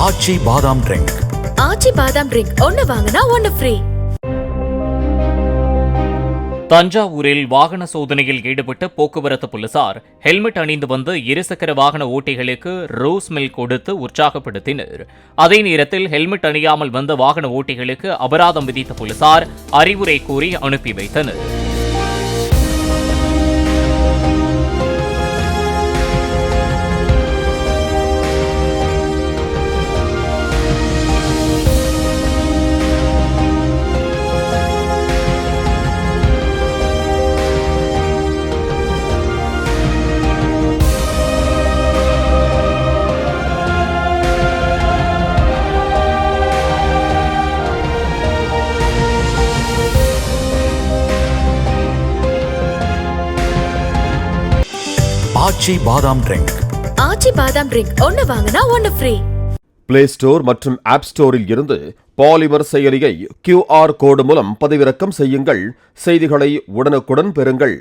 ஆச்சி பாதாம் ட்ரிங்க். ஆச்சி பாதாம் ட்ரிங்க் ஒன்னு வாங்கினா ஒன்னு ஃப்ரீ. தஞ்சாவூரில் வாகன சோதனையில் ஈடுபட்ட போக்குவரத்து போலீசார் ஹெல்மெட் அணிந்து வந்து இருசக்கர வாகன ஓட்டிகளுக்கு ரோஸ் மில்க் கொடுத்து உற்சாகப்படுத்தினர். அதே நேரத்தில் ஹெல்மெட் அணியாமல் வந்த வாகன ஓட்டிகளுக்கு அபராதம் விதித்த போலீசார் அறிவுரை கூறி அனுப்பி வைத்தனர். ஆச்சி பாதாம் ட்ரிங்க். ஆச்சி பாதாம் ட்ரிங்க் ஒன்னு வாங்கினா ஒன்னு ஃப்ரீ. பிளே ஸ்டோர் மற்றும் ஆப் ஸ்டோரில் இருந்து பாலிமர் செயலியை QR கோடு மூலம் பதிவிறக்கம் செய்யுங்கள். செய்திகளை உடனுக்குடன் பெறுங்கள்.